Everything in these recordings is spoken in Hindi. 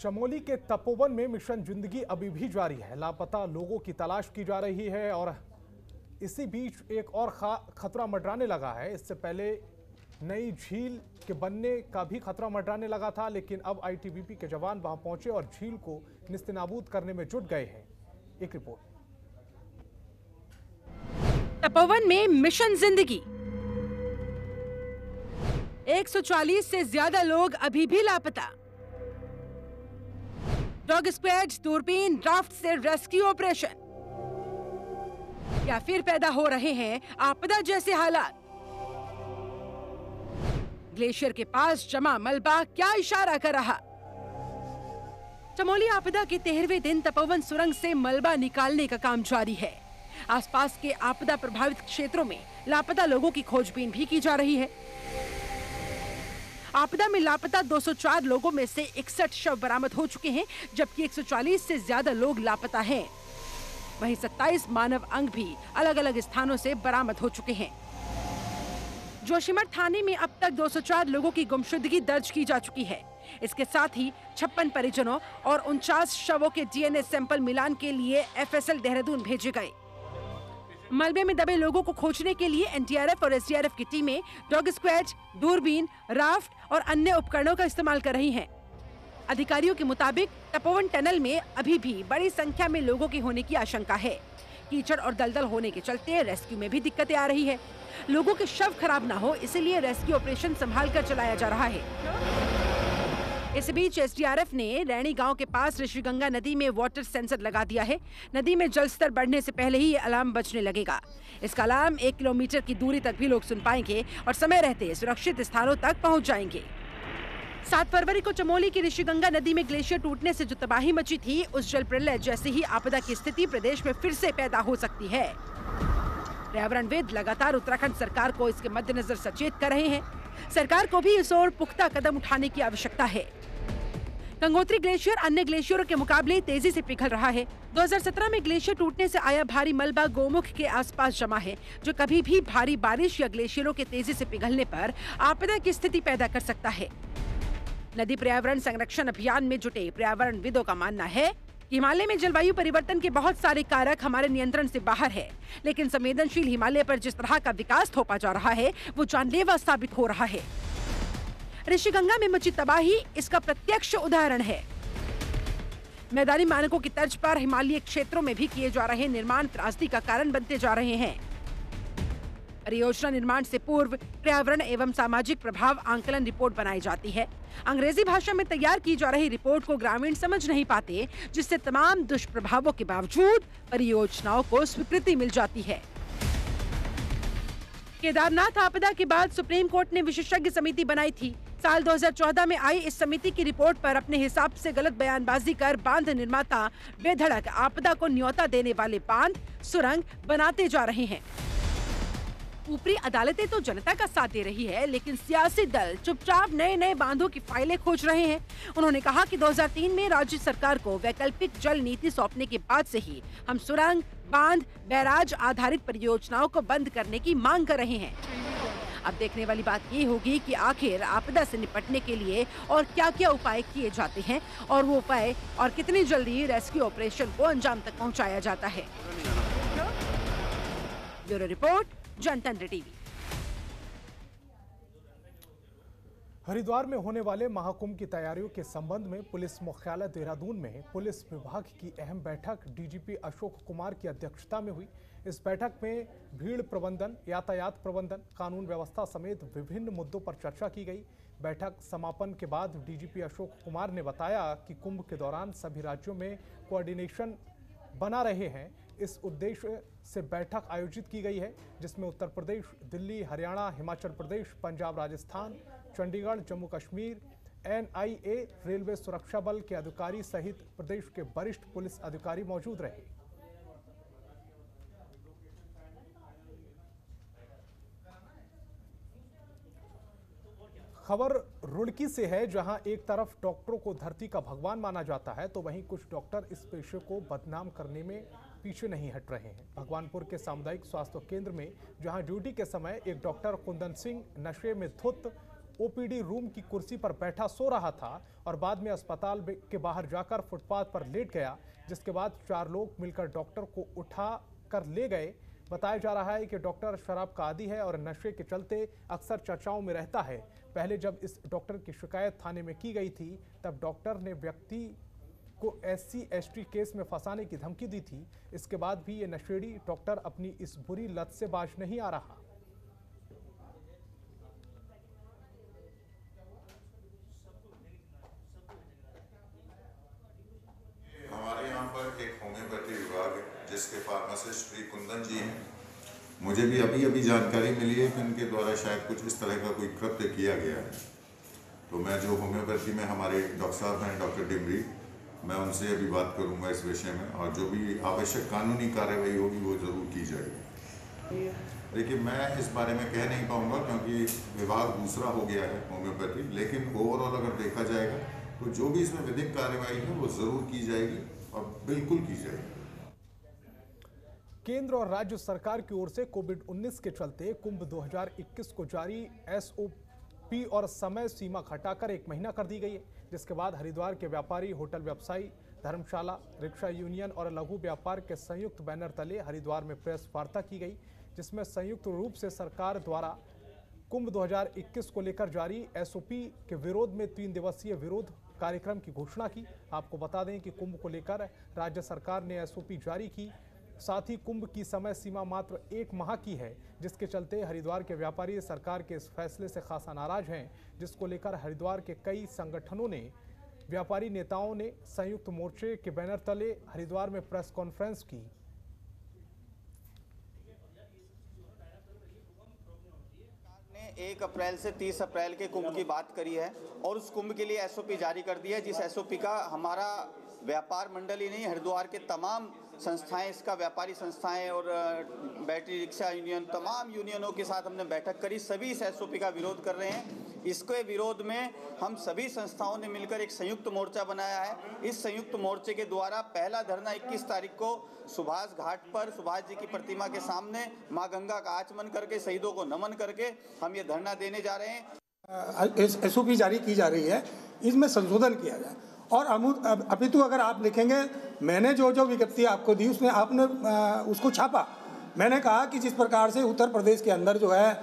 चमोली के तपोवन में मिशन जिंदगी अभी भी जारी है। लापता लोगों की तलाश की जा रही है और इसी बीच एक और खतरा मंडराने लगा है। इससे पहले नई झील के बनने का भी खतरा मंडराने लगा था, लेकिन अब आईटीबीपी के जवान वहां पहुंचे और झील को निस्तेनाबूद करने में जुट गए हैं। एक रिपोर्ट। तपोवन में मिशन जिंदगी, 140 से ज्यादा लोग अभी भी लापता। डॉग स्क्वाड, दूरबीन, राफ्ट से रेस्क्यू ऑपरेशन। क्या फिर पैदा हो रहे हैं आपदा जैसे हालात? ग्लेशियर के पास जमा मलबा क्या इशारा कर रहा? चमोली आपदा के 13वें दिन तपोवन सुरंग से मलबा निकालने का काम जारी है। आसपास के आपदा प्रभावित क्षेत्रों में लापता लोगों की खोजबीन भी की जा रही है। आपदा में लापता 204 लोगों में से 61 शव बरामद हो चुके हैं, जबकि 140 से ज्यादा लोग लापता हैं। वहीं 27 मानव अंग भी अलग अलग स्थानों से बरामद हो चुके हैं। जोशीमठ थाने में अब तक 204 लोगों की गुमशुदगी दर्ज की जा चुकी है। इसके साथ ही 56 परिजनों और 49 शवों के डीएनए सैंपल मिलान के लिए एफएसएल देहरादून भेजे गए। मलबे में दबे लोगों को खोजने के लिए एनडीआरएफ और एसडीआरएफ की टीमें डॉग स्क्वाड, दूरबीन, राफ्ट और अन्य उपकरणों का इस्तेमाल कर रही हैं। अधिकारियों के मुताबिक तपोवन टनल में अभी भी बड़ी संख्या में लोगों के होने की आशंका है। कीचड़ और दलदल होने के चलते रेस्क्यू में भी दिक्कतें आ रही है। लोगों के शव खराब न हो, इसलिए रेस्क्यू ऑपरेशन संभाल कर चलाया जा रहा है। इस बीच एसडीआरएफ ने रैणी गांव के पास ऋषिगंगा नदी में वाटर सेंसर लगा दिया है। नदी में जलस्तर बढ़ने से पहले ही ये अलार्म बजने लगेगा। इसका अलार्म 1 किलोमीटर की दूरी तक भी लोग सुन पाएंगे और समय रहते सुरक्षित स्थानों तक पहुंच जाएंगे। 7 फरवरी को चमोली की ऋषिगंगा नदी में ग्लेशियर टूटने से जो तबाही मची थी, उस जल प्रलय जैसी ही आपदा की स्थिति प्रदेश में फिर से पैदा हो सकती है। पर्यावरणविद लगातार उत्तराखंड सरकार को इसके मद्देनजर सचेत कर रहे हैं। सरकार को भी इस ओर पुख्ता कदम उठाने की आवश्यकता है। गंगोत्री ग्लेशियर अन्य ग्लेशियरों के मुकाबले तेजी से पिघल रहा है। 2017 में ग्लेशियर टूटने से आया भारी मलबा गोमुख के आसपास जमा है, जो कभी भी भारी बारिश या ग्लेशियरों के तेजी से पिघलने पर आपदा की स्थिति पैदा कर सकता है। नदी पर्यावरण संरक्षण अभियान में जुटे पर्यावरणविदों का मानना है कि हिमालय में जलवायु परिवर्तन के बहुत सारे कारक हमारे नियंत्रण से बाहर है, लेकिन संवेदनशील हिमालय पर जिस तरह का विकास थोपा जा रहा है, वो जानलेवा साबित हो रहा है। ऋषिगंगा में मची तबाही इसका प्रत्यक्ष उदाहरण है। मैदानी मानकों की तर्ज पर हिमालयी क्षेत्रों में भी किए जा रहे निर्माण त्रासदी का कारण बनते जा रहे हैं। परियोजना निर्माण से पूर्व पर्यावरण एवं सामाजिक प्रभाव आंकलन रिपोर्ट बनाई जाती है। अंग्रेजी भाषा में तैयार की जा रही रिपोर्ट को ग्रामीण समझ नहीं पाते, जिससे तमाम दुष्प्रभावों के बावजूद परियोजनाओं को स्वीकृति मिल जाती है। केदारनाथ आपदा के बाद सुप्रीम कोर्ट ने विशेषज्ञ समिति बनाई थी। साल 2014 में आई इस समिति की रिपोर्ट पर अपने हिसाब से गलत बयानबाजी कर बांध निर्माता बेधड़क आपदा को न्योता देने वाले बांध, सुरंग बनाते जा रहे हैं। ऊपरी अदालतें तो जनता का साथ दे रही है, लेकिन सियासी दल चुपचाप नए नए बांधों की फाइलें खोज रहे हैं। उन्होंने कहा कि 2003 में राज्य सरकार को वैकल्पिक जल नीति सौंपने के बाद से ही हम सुरंग, बांध, बैराज आधारित परियोजनाओं को बंद करने की मांग कर रहे हैं। अब देखने वाली बात ये होगी कि आखिर आपदा से निपटने के लिए और क्या क्या उपाय किए जाते हैं और वो उपाय और कितनी जल्दी रेस्क्यू ऑपरेशन को अंजाम तक पहुंचाया जाता है। ब्यूरो रिपोर्ट, जनतंत्र टीवी। हरिद्वार में होने वाले महाकुंभ की तैयारियों के संबंध में पुलिस मुख्यालय देहरादून में पुलिस विभाग की अहम बैठक डीजीपी अशोक कुमार की अध्यक्षता में हुई। इस बैठक में भीड़ प्रबंधन, यातायात प्रबंधन, कानून व्यवस्था समेत विभिन्न मुद्दों पर चर्चा की गई। बैठक समापन के बाद डीजीपी अशोक कुमार ने बताया कि कुंभ के दौरान सभी राज्यों में कोऑर्डिनेशन बना रहे हैं। इस उद्देश्य से बैठक आयोजित की गई है, जिसमें उत्तर प्रदेश, दिल्ली, हरियाणा, हिमाचल प्रदेश, पंजाब, राजस्थान, चंडीगढ़, जम्मू कश्मीर, एनआईए, रेलवे सुरक्षा बल के अधिकारी सहित प्रदेश के वरिष्ठ पुलिस अधिकारी मौजूद रहे। खबर रुड़की से है, जहां एक तरफ डॉक्टरों को धरती का भगवान माना जाता है, तो वहीं कुछ डॉक्टर इस पेशे को बदनाम करने में पीछे नहीं हट रहे हैं। भगवानपुर के सामुदायिक स्वास्थ्य केंद्र में जहां ड्यूटी के समय एक डॉक्टर कुंदन सिंह नशे में धुत ओपीडी रूम की कुर्सी पर बैठा सो रहा था और बाद में अस्पताल के बाहर जाकर फुटपाथ पर लेट गया, जिसके बाद 4 लोग मिलकर डॉक्टर को उठा कर ले गए। बताया जा रहा है कि डॉक्टर शराब का आदी है और नशे के चलते अक्सर चर्चाओं में रहता है। पहले जब इस डॉक्टर की शिकायत थाने में की गई थी, तब डॉक्टर ने व्यक्ति को SC/ST केस में फंसाने की धमकी दी थी। इसके बाद भी ये नशेड़ी डॉक्टर अपनी इस बुरी लत से बाज नहीं आ रहा। हमारे यहाँ पर एक होम्योपैथी विभाग है जिसके फार्मासिस्ट श्री कुंदन जी हैं। मुझे भी अभी जानकारी मिली है कि उनके द्वारा शायद कुछ इस तरह का कोई कृत्य किया गया है। तो मैं जो होम्योपैथी में हमारे डॉक्टर साहब हैं, डॉक्टर डिमरी, मैं उनसे अभी बात करूंगा इस विषय में और जो भी आवश्यक कानूनी कार्रवाई होगी वो जरूर की जाएगी। देखिए, मैं इस बारे में कह नहीं पाऊंगा क्योंकि विभाग दूसरा हो गया है होम्योपैथी, लेकिन ओवरऑल अगर देखा जाएगा तो जो भी इसमें विधिक कार्रवाई है वो जरूर की जाएगी और बिल्कुल की जाएगी। केंद्र और राज्य सरकार की ओर से कोविड-19 के चलते कुंभ 2021 को जारी SOP और समय सीमा घटाकर 1 महीना कर दी गई है, जिसके बाद हरिद्वार के व्यापारी, होटल व्यवसायी, धर्मशाला, रिक्शा यूनियन और लघु व्यापार के संयुक्त बैनर तले हरिद्वार में प्रेस वार्ता की गई, जिसमें संयुक्त रूप से सरकार द्वारा कुंभ 2021 को लेकर जारी SOP के विरोध में 3 दिवसीय विरोध कार्यक्रम की घोषणा की। आपको बता दें कि कुंभ को लेकर राज्य सरकार ने SOP जारी की, साथ ही कुंभ की समय सीमा मात्र 1 माह की है, जिसके चलते हरिद्वार के व्यापारी सरकार के इस फैसले से खासा नाराज हैं, जिसको लेकर हरिद्वार के कई संगठनों ने, व्यापारी नेताओं ने संयुक्त मोर्चे के बैनर तले हरिद्वार में प्रेस कॉन्फ्रेंस की। 1 अप्रैल से 30 अप्रैल के कुंभ की बात करी है और उस कुंभ के लिए SOP जारी कर दी है, जिस SOP का हमारा व्यापार मंडल ही नहीं, हरिद्वार के तमाम संस्थाएं, इसका व्यापारी संस्थाएं और बैटरी रिक्शा यूनियन, तमाम यूनियनों के साथ हमने बैठक करी। सभी इस SOP का विरोध कर रहे हैं। इसके विरोध में हम सभी संस्थाओं ने मिलकर एक संयुक्त मोर्चा बनाया है। इस संयुक्त मोर्चे के द्वारा पहला धरना 21 तारीख को सुभाष घाट पर सुभाष जी की प्रतिमा के सामने मां गंगा का आचमन करके, शहीदों को नमन करके हम ये धरना देने जा रहे हैं। SOP जारी की जा रही है, इसमें संशोधन किया जाए और अपितु अगर आप लिखेंगे, मैंने जो विज्ञप्ति आपको दी उसमें आपने उसको छापा। मैंने कहा कि जिस प्रकार से उत्तर प्रदेश के अंदर जो है,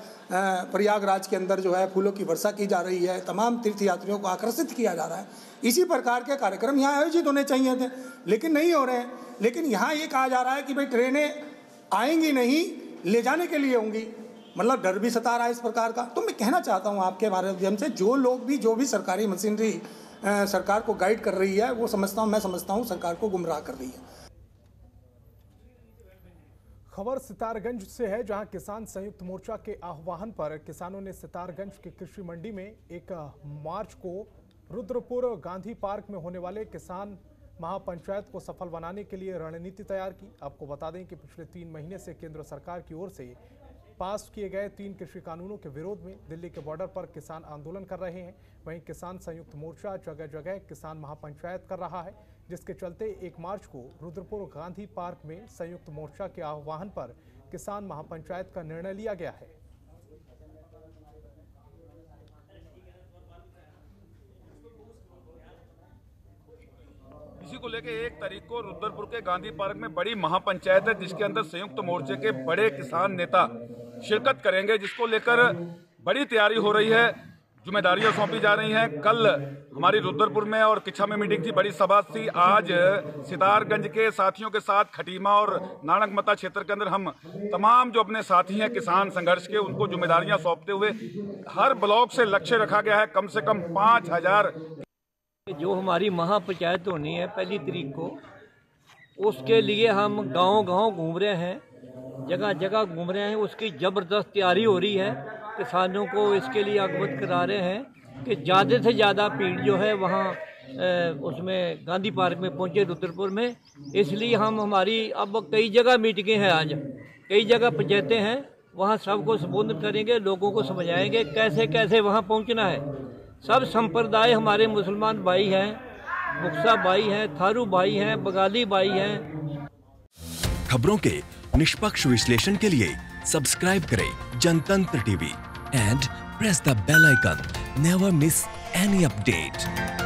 प्रयागराज के अंदर जो है फूलों की वर्षा की जा रही है, तमाम तीर्थयात्रियों को आकर्षित किया जा रहा है, इसी प्रकार के कार्यक्रम यहाँ आयोजित होने चाहिए थे, लेकिन नहीं हो रहे हैं। लेकिन यहाँ ये कहा जा रहा है कि भाई ट्रेनें आएंगी नहीं, ले जाने के लिए होंगी, मतलब डर भी सता रहा है इस प्रकार का। तो मैं कहना चाहता हूँ आपके माध्यम से, जो लोग भी जो भी सरकारी मशीनरी सरकार को गाइड कर रही है, वो मैं समझता हूँ सरकार को गुमराह कर रही है। खबर सितारगंज से है, जहां किसान संयुक्त मोर्चा के आह्वान पर किसानों ने सितारगंज की कृषि मंडी में एक मार्च को रुद्रपुर गांधी पार्क में होने वाले किसान महापंचायत को सफल बनाने के लिए रणनीति तैयार की। आपको बता दें कि पिछले 3 महीने से केंद्र सरकार की ओर से पास किए गए 3 कृषि कानूनों के विरोध में दिल्ली के बॉर्डर पर किसान आंदोलन कर रहे हैं। वहीं किसान संयुक्त मोर्चा जगह जगह किसान महापंचायत कर रहा है, जिसके चलते 1 मार्च को रुद्रपुर गांधी पार्क में संयुक्त मोर्चा के आह्वान पर किसान महापंचायत का निर्णय लिया गया है। इसी को लेकर 1 तारीख को रुद्रपुर के गांधी पार्क में बड़ी महापंचायत है, जिसके अंदर संयुक्त मोर्चे के बड़े किसान नेता शिरकत करेंगे, जिसको लेकर बड़ी तैयारी हो रही है, जिम्मेदारियां सौंपी जा रही हैं। कल हमारी रुद्रपुर में और किच्छा में मीटिंग थी, बड़ी सभा थी। आज सितारगंज के साथियों के साथ खटीमा और नानकमता क्षेत्र के अंदर हम तमाम जो अपने साथी हैं किसान संघर्ष के, उनको जिम्मेदारियां सौंपते हुए हर ब्लॉक से लक्ष्य रखा गया है कम से कम 5000। जो हमारी महापंचायत होनी है 1 तारीख को, उसके लिए हम गांव-गांव घूम रहे हैं, जगह जगह घूम रहे हैं। उसकी ज़बरदस्त तैयारी हो रही है, किसानों को इसके लिए अवगत करा रहे हैं कि ज़्यादा से ज़्यादा भीड़ जो है वहाँ उसमें गांधी पार्क में पहुँचे रुद्रपुर में। इसलिए हमारी अब कई जगह मीटिंगें हैं, आज कई जगह पंचायतें हैं, वहाँ सबको संबोधित करेंगे, लोगों को समझाएंगे कैसे कैसे वहाँ पहुँचना है। सब संप्रदाय हमारे मुसलमान भाई हैं, मुक्सा भाई हैं, थारू भाई हैं, बंगाली भाई हैं। खबरों के निष्पक्ष विश्लेषण के लिए सब्सक्राइब करें Jantantra TV and press the bell icon. Never miss any update.